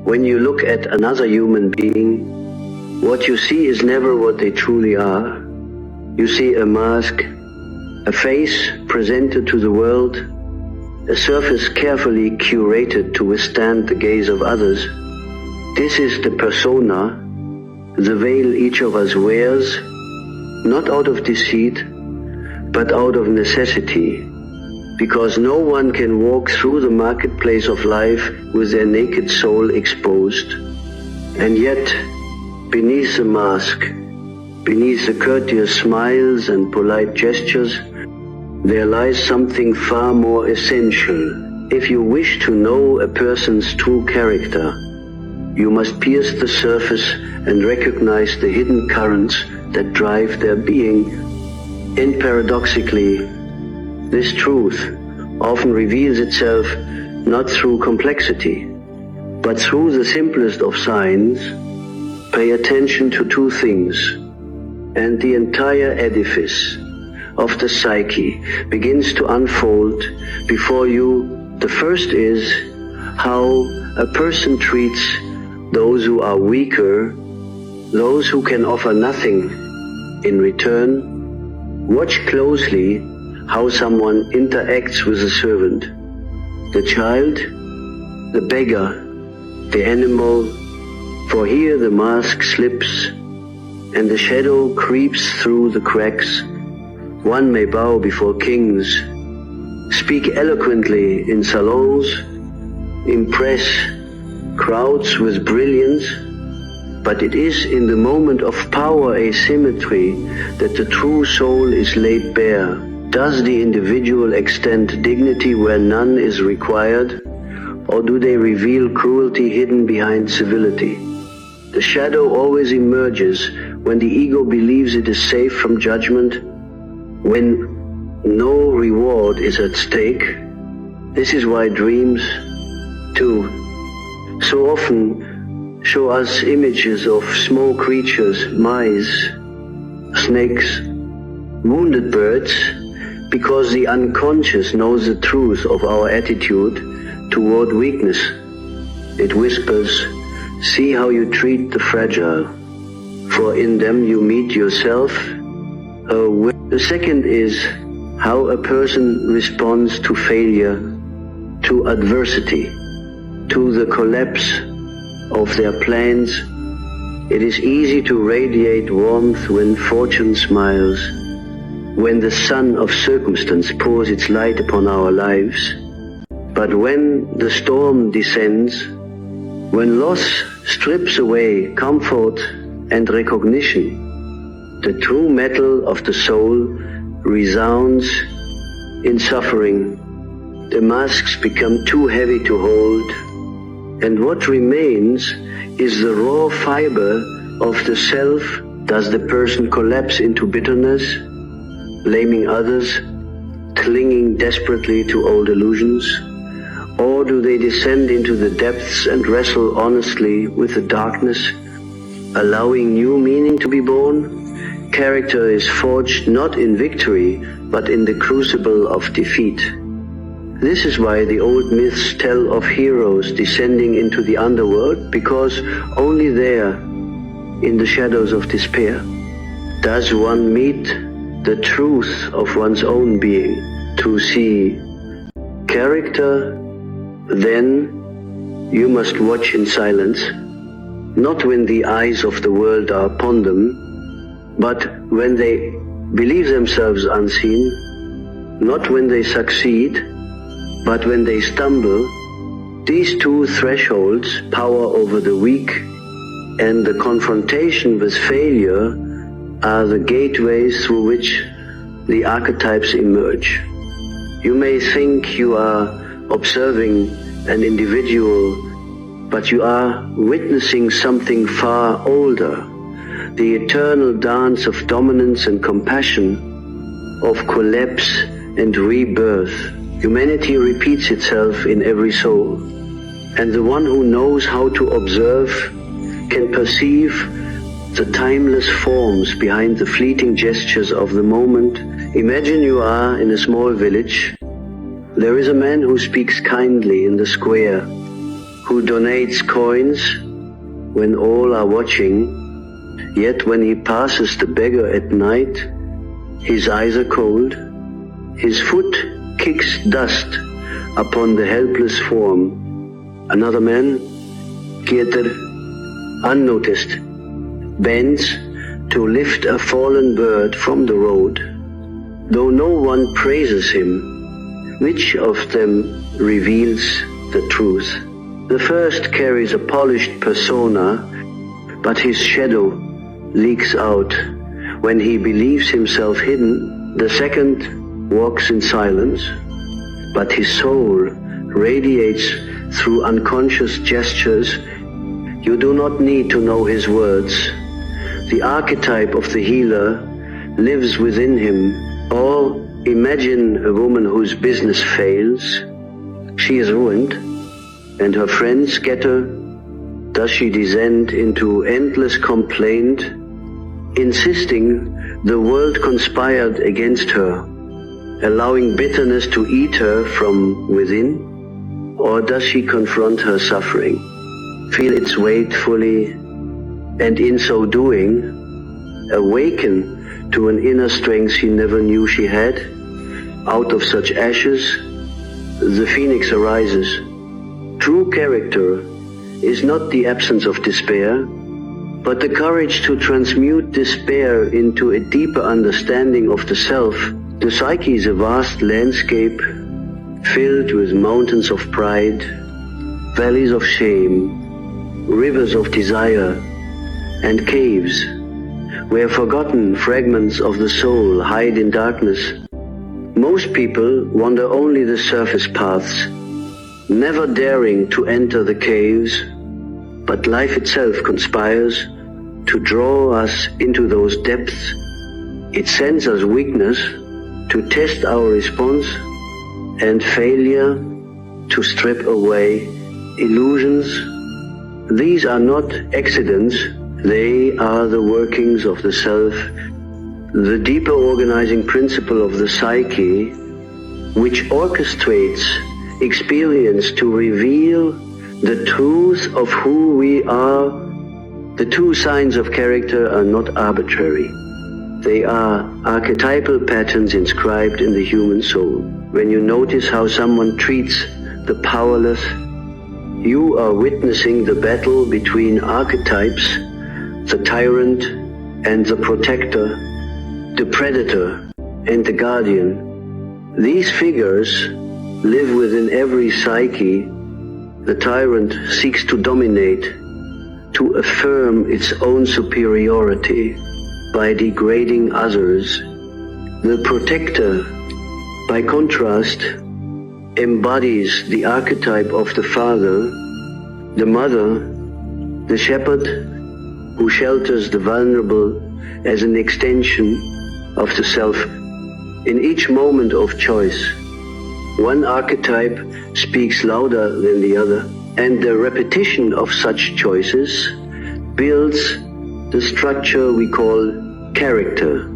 When you look at another human being, what you see is never what they truly are. You see a mask, a face presented to the world, a surface carefully curated to withstand the gaze of others. This is the persona, the veil each of us wears, not out of deceit, but out of necessity, because no one can walk through the marketplace of life with their naked soul exposed. And yet, beneath the mask, beneath the courteous smiles and polite gestures, there lies something far more essential. If you wish to know a person's true character, you must pierce the surface and recognize the hidden currents that drive their being. And paradoxically, this truth often reveals itself not through complexity, but through the simplest of signs. Pay attention to two things, and the entire edifice of the psyche begins to unfold before you. The first is how a person treats those who are weaker, those who can offer nothing in return. Watch closely how someone interacts with a servant, the child, the beggar, the animal, for here the mask slips and the shadow creeps through the cracks. One may bow before kings, speak eloquently in salons, impress crowds with brilliance, but it is in the moment of power asymmetry that the true soul is laid bare. Does the individual extend dignity where none is required, or do they reveal cruelty hidden behind civility? The shadow always emerges when the ego believes it is safe from judgment, when no reward is at stake. This is why dreams, too, so often show us images of small creatures, mice, snakes, wounded birds, because the unconscious knows the truth of our attitude toward weakness. It whispers, "See how you treat the fragile, for in them you meet yourself." The second is how a person responds to failure, to adversity, to the collapse of their plans. It is easy to radiate warmth when fortune smiles, when the sun of circumstance pours its light upon our lives. But when the storm descends, when loss strips away comfort and recognition, the true metal of the soul resounds in suffering. The masks become too heavy to hold, and what remains is the raw fiber of the self. Does the person collapse into bitterness, blaming others, clinging desperately to old illusions? Or do they descend into the depths and wrestle honestly with the darkness, allowing new meaning to be born? Character is forged not in victory, but in the crucible of defeat. This is why the old myths tell of heroes descending into the underworld, because only there, in the shadows of despair, does one meet the truth of one's own being. To see character, then you must watch in silence, not when the eyes of the world are upon them, but when they believe themselves unseen, not when they succeed, but when they stumble. These two thresholds, power over the weak and the confrontation with failure, are the gateways through which the archetypes emerge. You may think you are observing an individual, but you are witnessing something far older, the eternal dance of dominance and compassion, of collapse and rebirth. Humanity repeats itself in every soul, and the one who knows how to observe can perceive the timeless forms behind the fleeting gestures of the moment. Imagine you are in a small village. There is a man who speaks kindly in the square, who donates coins when all are watching, yet when he passes the beggar at night, his eyes are cold, his foot kicks dust upon the helpless form. Another man, Pieter, unnoticed, bends to lift a fallen bird from the road. Though no one praises him, which of them reveals the truth? The first carries a polished persona, but his shadow leaks out. When he believes himself hidden, the second walks in silence, but his soul radiates through unconscious gestures. You do not need to know his words. The archetype of the healer lives within him. Or imagine a woman whose business fails. She is ruined, and her friends scatter. Does she descend into endless complaint, insisting the world conspired against her, allowing bitterness to eat her from within? Or does she confront her suffering, feel its weight fully, and in so doing, awaken to an inner strength she never knew she had? Out of such ashes, the phoenix arises. True character is not the absence of despair, but the courage to transmute despair into a deeper understanding of the self. The psyche is a vast landscape filled with mountains of pride, valleys of shame, rivers of desire, and caves where forgotten fragments of the soul hide in darkness. Most people wander only the surface paths, never daring to enter the caves, but life itself conspires to draw us into those depths. It sends us weakness to test our response, and failure to strip away illusions. These are not accidents. They are the workings of the self, the deeper organizing principle of the psyche, which orchestrates experience to reveal the truth of who we are. The two signs of character are not arbitrary. They are archetypal patterns inscribed in the human soul. When you notice how someone treats the powerless, you are witnessing the battle between archetypes, the tyrant and the protector, the predator and the guardian. These figures live within every psyche. The tyrant seeks to dominate, to affirm its own superiority by degrading others. The protector, by contrast, embodies the archetype of the father, the mother, the shepherd, who shelters the vulnerable as an extension of the self. In each moment of choice, one archetype speaks louder than the other, and the repetition of such choices builds the structure we call character.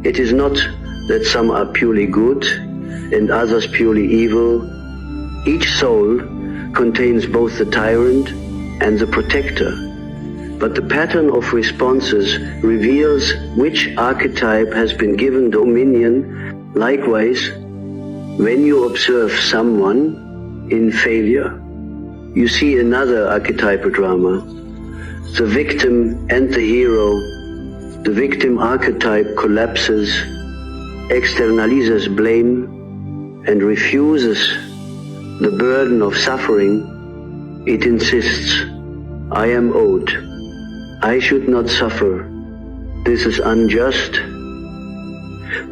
It is not that some are purely good and others purely evil. Each soul contains both the tyrant and the protector, but the pattern of responses reveals which archetype has been given dominion. Likewise, when you observe someone in failure, you see another archetypal drama, the victim and the hero. The victim archetype collapses, externalizes blame, and refuses the burden of suffering. It insists, I am owed. I should not suffer. This is unjust.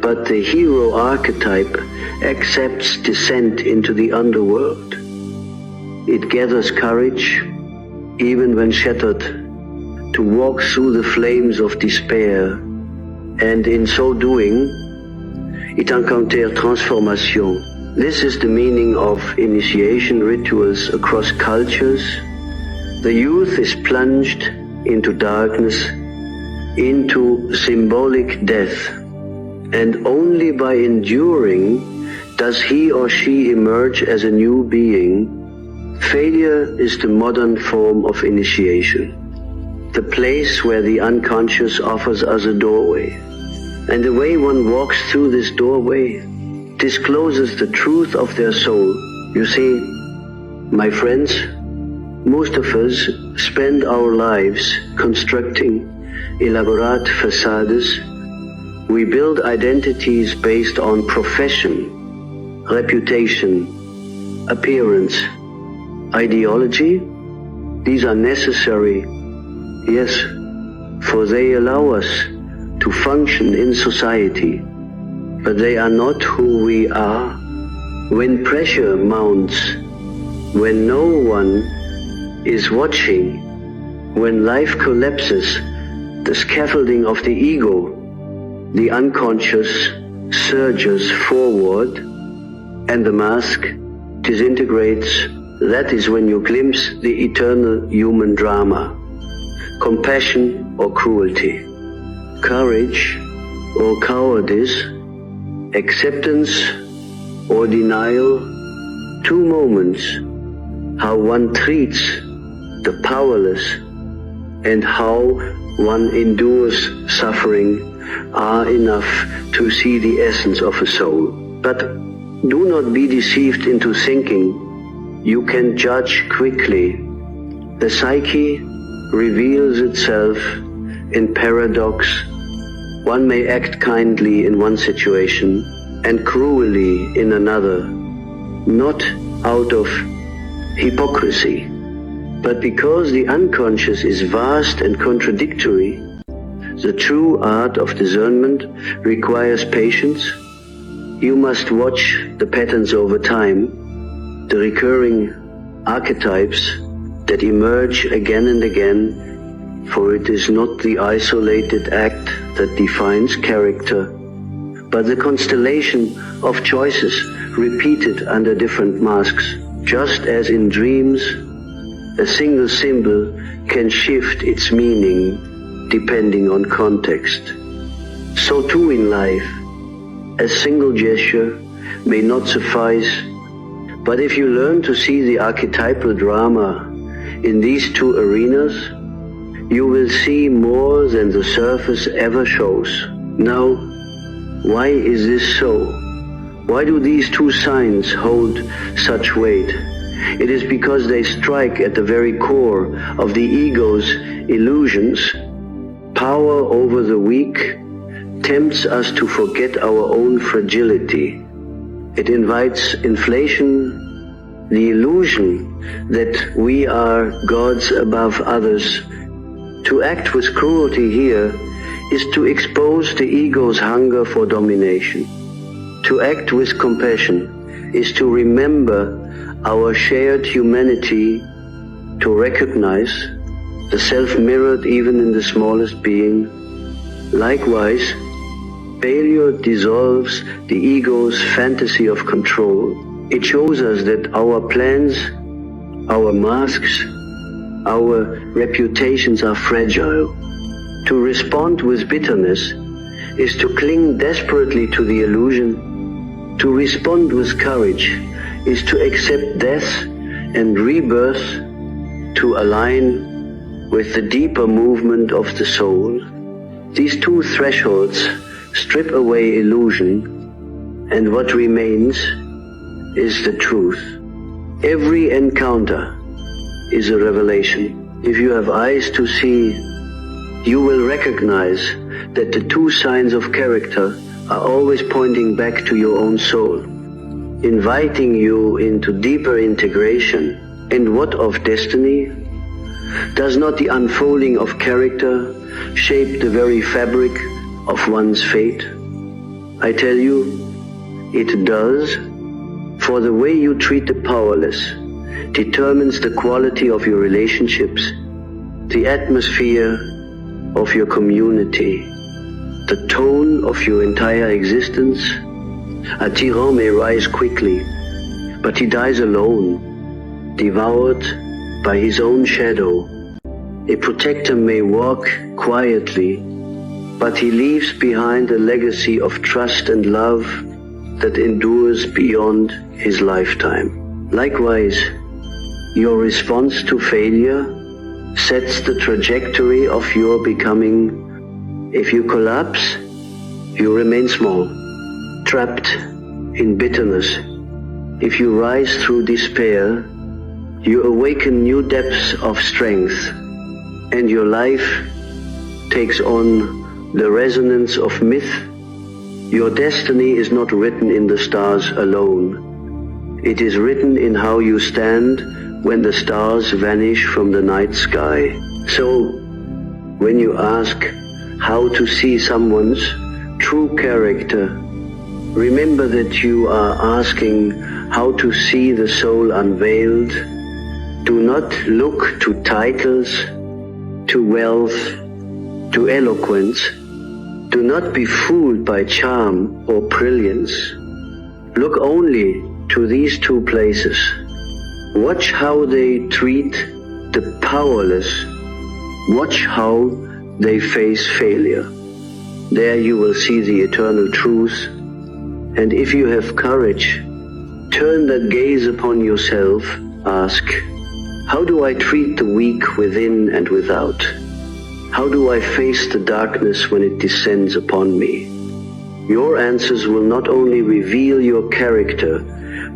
But the hero archetype accepts descent into the underworld. It gathers courage, even when shattered, to walk through the flames of despair, and in so doing, it encounters transformation. This is the meaning of initiation rituals across cultures. The youth is plunged into darkness, into symbolic death, and only by enduring does he or she emerge as a new being. Failure is the modern form of initiation, the place where the unconscious offers us a doorway. And the way one walks through this doorway discloses the truth of their soul. You see, my friends, most of us spend our lives constructing elaborate facades. We build identities based on profession, reputation, appearance, ideology. These are necessary, yes, for they allow us to function in society, but they are not who we are. When pressure mounts, when no one is watching, when life collapses the scaffolding of the ego, the unconscious surges forward and the mask disintegrates. That is when you glimpse the eternal human drama, compassion or cruelty, courage or cowardice, acceptance or denial. Two moments, how one treats the powerless and how one endures suffering are enough to see the essence of a soul. But do not be deceived into thinking you can judge quickly. The psyche reveals itself in paradox. One may act kindly in one situation and cruelly in another, not out of hypocrisy, but because the unconscious is vast and contradictory. The true art of discernment requires patience. You must watch the patterns over time, the recurring archetypes that emerge again and again, for it is not the isolated act that defines character, but the constellation of choices repeated under different masks. Just as in dreams, a single symbol can shift its meaning depending on context. So too in life, a single gesture may not suffice, but if you learn to see the archetypal drama in these two arenas, you will see more than the surface ever shows. Now, why is this so? Why do these two signs hold such weight? It is because they strike at the very core of the ego's illusions. Power over the weak tempts us to forget our own fragility. It invites inflation, the illusion that we are gods above others. To act with cruelty here is to expose the ego's hunger for domination. To act with compassion is to remember our shared humanity, to recognize the self mirrored even in the smallest being. Likewise, failure dissolves the ego's fantasy of control. It shows us that our plans, our masks, our reputations are fragile. To respond with bitterness is to cling desperately to the illusion. To respond with courage is to accept death and rebirth, to align with the deeper movement of the soul. These two thresholds strip away illusion, and what remains is the truth. Every encounter is a revelation. If you have eyes to see, you will recognize that the two signs of character are always pointing back to your own soul, inviting you into deeper integration. And what of destiny? Does not the unfolding of character shape the very fabric of one's fate? I tell you, it does, for the way you treat the powerless determines the quality of your relationships, the atmosphere of your community, the tone of your entire existence. A tyran may rise quickly, but he dies alone, devoured by his own shadow. A protector may walk quietly, but he leaves behind a legacy of trust and love that endures beyond his lifetime. Likewise, Your response to failure sets the trajectory of your becoming. If you collapse, you remain small, trapped in bitterness. If you rise through despair, you awaken new depths of strength, and your life takes on the resonance of myth. Your destiny is not written in the stars alone. It is written in how you stand when the stars vanish from the night sky. So, when you ask how to see someone's true character, remember that you are asking how to see the soul unveiled. Do not look to titles, to wealth, to eloquence. Do not be fooled by charm or brilliance. Look only to these two places. Watch how they treat the powerless. Watch how they face failure. There you will see the eternal truth. And if you have courage, turn that gaze upon yourself. Ask, how do I treat the weak within and without? How do I face the darkness when it descends upon me? Your answers will not only reveal your character,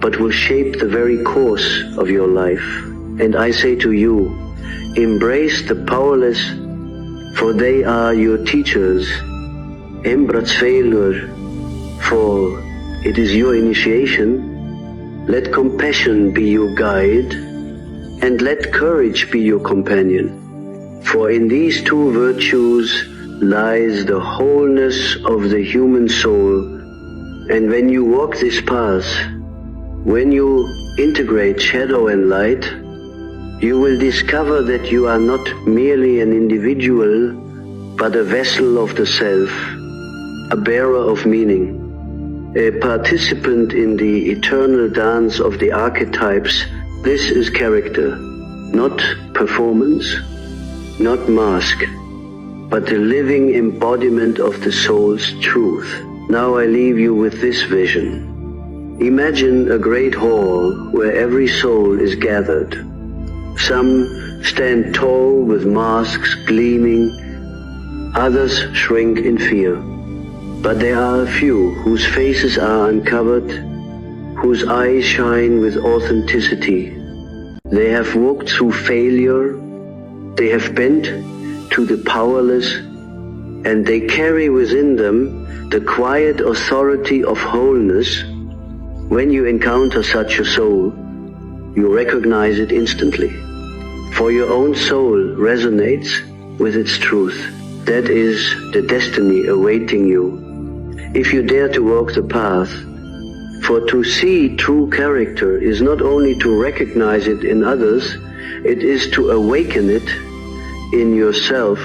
but will shape the very course of your life. And I say to you, embrace the powerless, for they are your teachers. Embrace failure, for it is your initiation. Let compassion be your guide, and let courage be your companion. For in these two virtues lies the wholeness of the human soul. And when you walk this path, when you integrate shadow and light, you will discover that you are not merely an individual, but a vessel of the self, a bearer of meaning, a participant in the eternal dance of the archetypes. This is character, not performance, not mask, but the living embodiment of the soul's truth. Now I leave you with this vision. Imagine a great hall where every soul is gathered. Some stand tall with masks gleaming, others shrink in fear. But there are a few whose faces are uncovered, whose eyes shine with authenticity. They have walked through failure, they have bent to the powerless, and they carry within them the quiet authority of wholeness. When you encounter such a soul, you recognize it instantly, for your own soul resonates with its truth. That is the destiny awaiting you, if you dare to walk the path. For to see true character is not only to recognize it in others, it is to awaken it in yourself